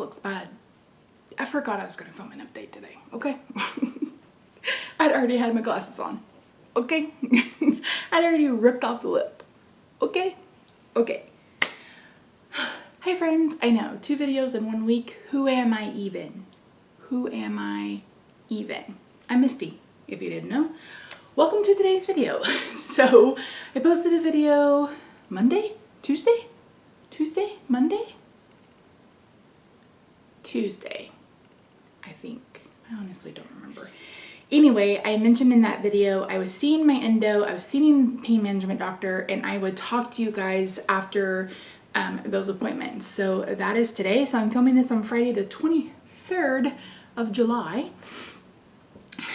looks bad. I forgot I was going to film an update today, okay? I'd already had my glasses on, okay? I'd already ripped off the lip, okay? Okay. Hi friends, I know, 2 videos in 1 week. Who am I even? Who am I even? I'm Misty, if you didn't know. Welcome to today's video. So, I posted a video Monday? Tuesday? Tuesday? Monday? Tuesday, I think. I honestly don't remember. Anyway, I mentioned in that video I was seeing my endo, I was seeing pain management doctor, and I would talk to you guys after those appointments. So that is today. So I'm filming this on Friday the 23rd of July.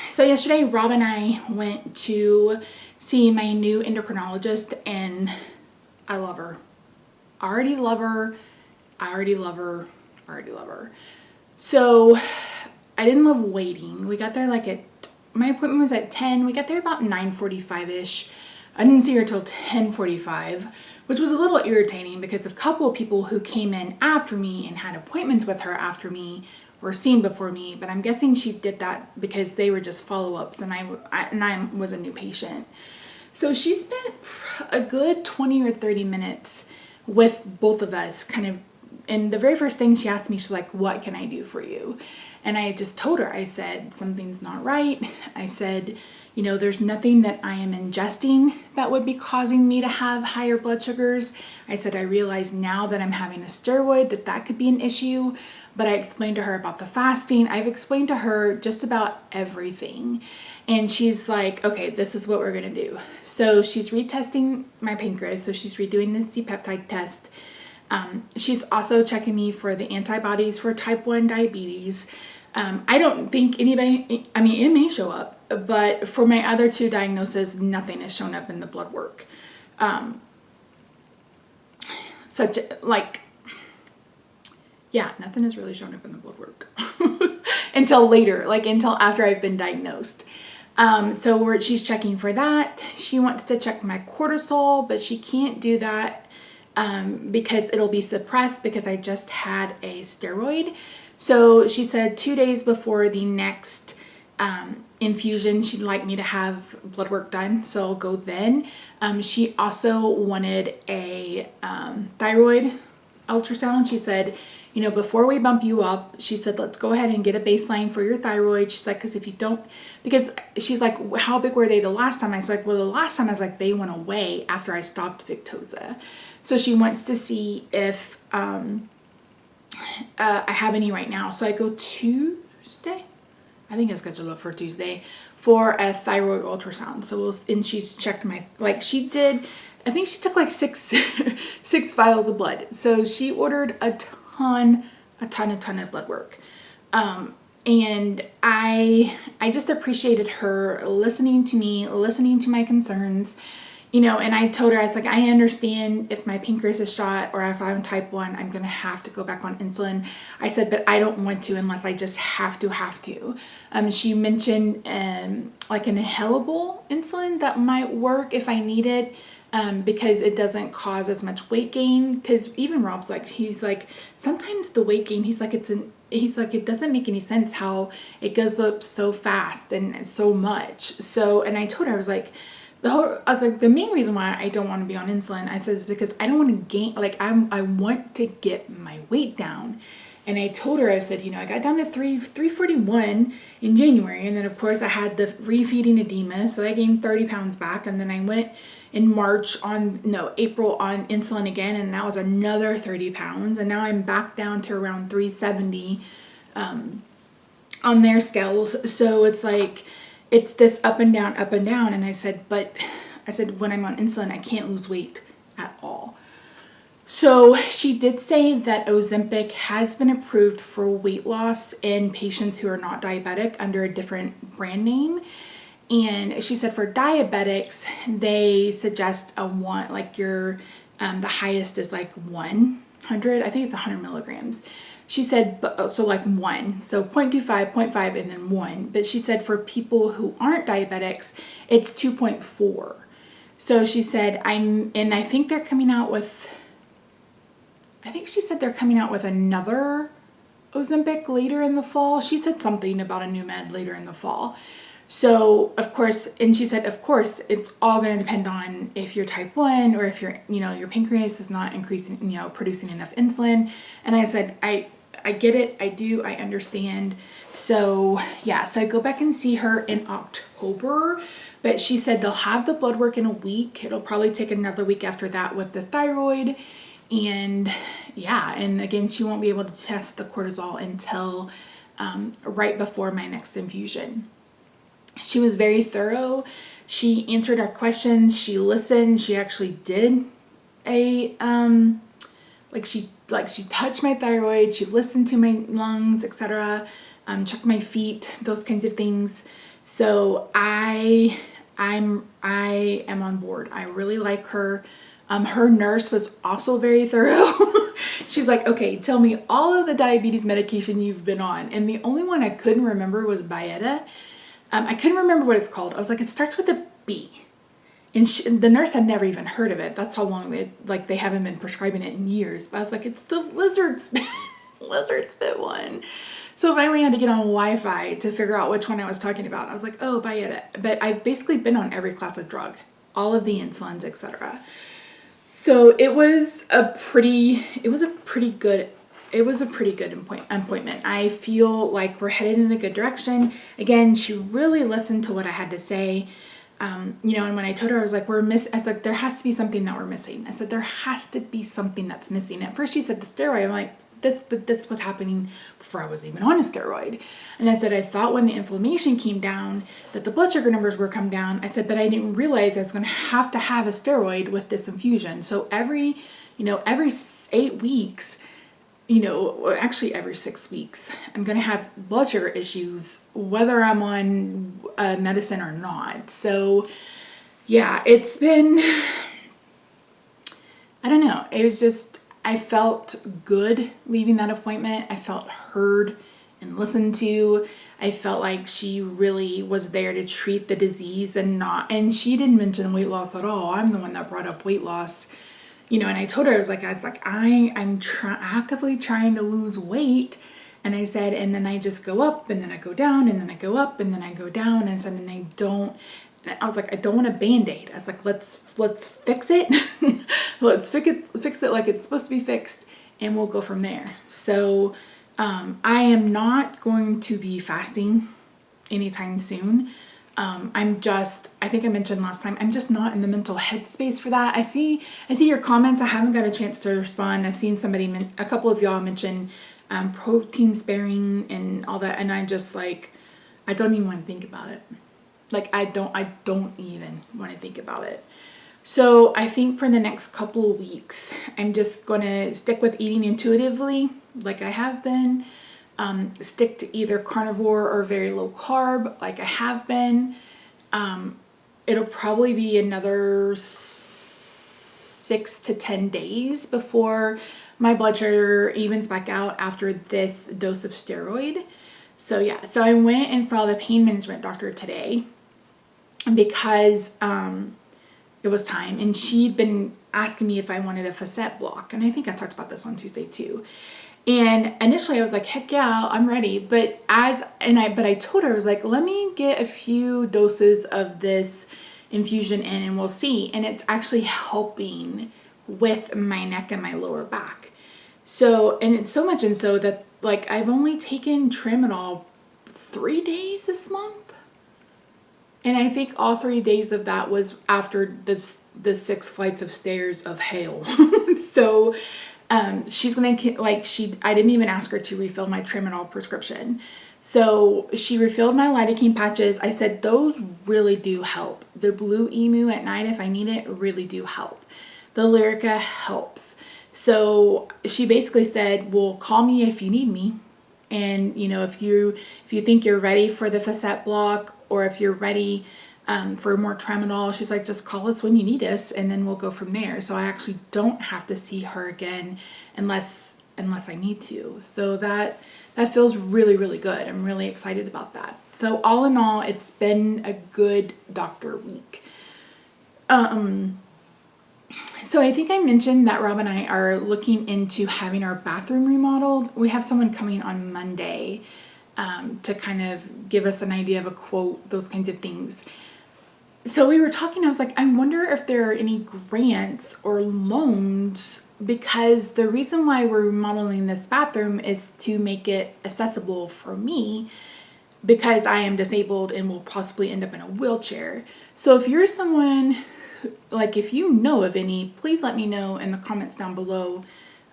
So yesterday Rob and I went to see my new endocrinologist, and I love her. I already love her. I already love her. I already love her. So I didn't love waiting. We got there like at, my appointment was at 10. We got there about 9:45-ish. I didn't see her till 10:45, which was a little irritating because a couple of people who came in after me and had appointments with her after me were seen before me, but I'm guessing she did that because they were just follow-ups and I was a new patient. So she spent a good 20 or 30 minutes with both of us, kind of, and the very first thing she asked me, she's like, what can I do for you? And I just told her, I said, something's not right. I said, you know, there's nothing that I am ingesting that would be causing me to have higher blood sugars. I said, I realize now that I'm having a steroid that could be an issue, but I explained to her about the fasting. I've explained to her just about everything. And she's like, okay, this is what we're gonna do. So she's retesting my pancreas. So she's redoing the C-peptide test. She's also checking me for the antibodies for type 1 diabetes. I don't think anybody, I mean, it may show up, but for my other 2 diagnoses, nothing has shown up in the blood work. Nothing has really shown up in the blood work until later, like until after I've been diagnosed. So she's checking for that. She wants to check my cortisol, but she can't do that because it'll be suppressed because I just had a steroid. So she said 2 days before the next infusion, she'd like me to have blood work done. So I'll go then. She also wanted a thyroid ultrasound. She said, you know, before we bump you up, she said, let's go ahead and get a baseline for your thyroid. She's like, because if you don't, because she's like, how big were they the last time? I was like, well, the last time I was like, they went away after I stopped Victoza. So she wants to see if I have any right now. So I go Tuesday. I think I scheduled up for Tuesday for a thyroid ultrasound. So and she's checked my, like she did, I think she took like six vials of blood. So she ordered a ton of blood work. And I just appreciated her listening to me, listening to my concerns, you know, and I told her, I was like, I understand if my pancreas is shot or if I'm type 1, I'm going to have to go back on insulin. I said, but I don't want to unless I just have to. She mentioned like an inhalable insulin that might work if I need it. Because it doesn't cause as much weight gain. Because even Rob's like, he's like, sometimes the weight gain, he's like, it doesn't make any sense how it goes up so fast and so much. So, and I told her, I was like, the main reason why I don't want to be on insulin, I said, is because I don't want to gain, like I want to get my weight down. And I told her, I said, you know, I got down to 341 in January. And then of course I had the refeeding edema. So I gained 30 pounds back. And then I went in April on insulin again. And that was another 30 pounds. And now I'm back down to around 370 on their scales. So it's like, it's this up and down. And I said, when I'm on insulin, I can't lose weight at all. So she did say that Ozempic has been approved for weight loss in patients who are not diabetic under a different brand name. And she said for diabetics, they suggest the highest is like 100. I think it's 100 milligrams. She said, so like 1, so 0.25, 0.5, and then 1. But she said for people who aren't diabetics, it's 2.4. So she said, I think they're coming out with, I think she said they're coming out with another Ozempic later in the fall. She said something about a new med later in the fall. So, of course, and she said, of course, it's all going to depend on if you're type 1 or if your pancreas is not increasing, producing enough insulin. And I said, I get it. I do. I understand. So, yeah, so I go back and see her in October, but she said they'll have the blood work in a week. It'll probably take another week after that with the thyroid. And yeah, and again, she won't be able to test the cortisol until right before my next infusion. She was very thorough. She answered our questions. She listened. She actually did a she touched my thyroid. She listened to my lungs, etc. Checked my feet, those kinds of things. So I am on board. I really like her. Her nurse was also very thorough. She's like, okay, tell me all of the diabetes medication you've been on. And the only one I couldn't remember was Byetta. I couldn't remember what it's called. I was like, it starts with a B. And the nurse had never even heard of it. That's how long they haven't been prescribing it in years. But I was like, it's the lizard spit one. So I finally had to get on Wi-Fi to figure out which one I was talking about. I was like, oh, Byetta. But I've basically been on every class of drug, all of the insulins, etc. So it was a pretty good appointment. I feel like we're headed in a good direction. Again, she really listened to what I had to say. And when I told her, I was like, I was like, there has to be something that we're missing. I said, there has to be something that's missing. At first she said the steroid. I'm like, this was happening before I was even on a steroid. And I said, I thought when the inflammation came down that the blood sugar numbers were come down. I said, but I didn't realize I was going to have a steroid with this infusion. So every 8 weeks, actually every 6 weeks, I'm going to have blood sugar issues, whether I'm on medicine or not. So yeah, it's been, I don't know. It was just, I felt good leaving that appointment. I felt heard and listened to. I felt like she really was there to treat the disease and she didn't mention weight loss at all. I'm the one that brought up weight loss. And I told her, I was like, I'm actively trying to lose weight. And I said, and then I just go up and then I go down and then I go up and then I go down. And I said, and I was like, I don't want a Band-Aid. I was like, let's fix it. Let's fix it like it's supposed to be fixed and we'll go from there. So, I am not going to be fasting anytime soon. I think I mentioned last time, I'm just not in the mental headspace for that. I see your comments. I haven't got a chance to respond. I've seen a couple of y'all mention, protein sparing and all that. And I'm just like, I don't even want to think about it. Like, I don't even want to think about it. So I think for the next couple of weeks, I'm just going to stick with eating intuitively like I have been. Stick to either carnivore or very low carb like I have been. It'll probably be another 6 to 10 days before my blood sugar evens back out after this dose of steroid. So yeah, so I went and saw the pain management doctor today because it was time, and she'd been asking me if I wanted a facet block, and I think I talked about this on Tuesday too. And initially I was like, heck yeah, I'm ready. But I told her, I was like, let me get a few doses of this infusion in and we'll see. And it's actually helping with my neck and my lower back. So, and it's so much and so that like I've only taken Tramadol 3 days this month. And I think all 3 days of that was after the 6 flights of stairs of hail. So, she's gonna I didn't even ask her to refill my Tramadol prescription. So she refilled my lidocaine patches. I said, those really do help. The Blue Emu at night, if I need it, really do help. The Lyrica helps. So she basically said, well, call me if you need me. And if you think you're ready for the facet block, or if you're ready for more Tramadol, she's like, just call us when you need us and then we'll go from there. So I actually don't have to see her again unless I need to. So that feels really, really good. I'm really excited about that. So all in all, it's been a good doctor week. So I think I mentioned that Rob and I are looking into having our bathroom remodeled. We have someone coming on Monday to kind of give us an idea of a quote, those kinds of things. So we were talking, I was like, I wonder if there are any grants or loans, because the reason why we're remodeling this bathroom is to make it accessible for me, because I am disabled and will possibly end up in a wheelchair. So if you're someone, like if you know of any, please let me know in the comments down below.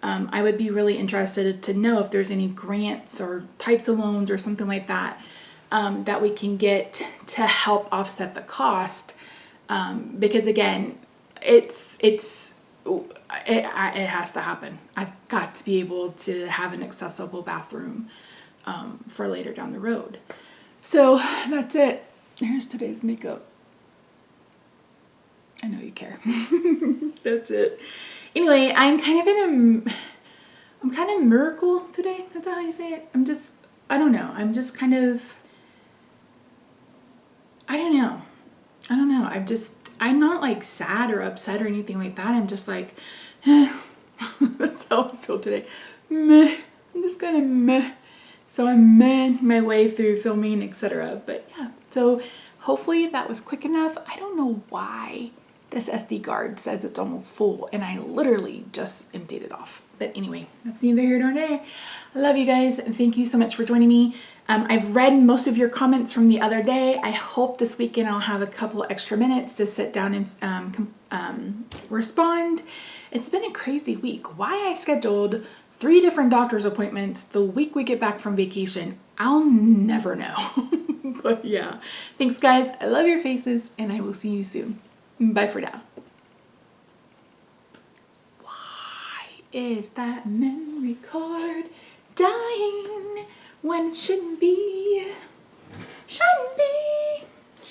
I would be really interested to know if there's any grants or types of loans or something like that that we can get to help offset the cost. Because again, it has to happen. I've got to be able to have an accessible bathroom for later down the road. So that's it. Here's today's makeup. I know you care. That's it. Anyway, I'm kind of miracle today. That's how you say it. I don't know. I don't know. I'm not like sad or upset or anything like that. I'm just like, that's how I feel today. Meh. I'm just kind of meh. So I'm mehing my way through filming, etc. But yeah, so hopefully that was quick enough. I don't know why this SD card says it's almost full, and I literally just emptied it off. But anyway, that's neither here nor there. I love you guys, and thank you so much for joining me. I've read most of your comments from the other day. I hope this weekend I'll have a couple extra minutes to sit down and respond. It's been a crazy week. Why I scheduled 3 different doctor's appointments the week we get back from vacation, I'll never know. But yeah, thanks guys. I love your faces, and I will see you soon. Bye for now. Why is that memory card dying when it shouldn't be?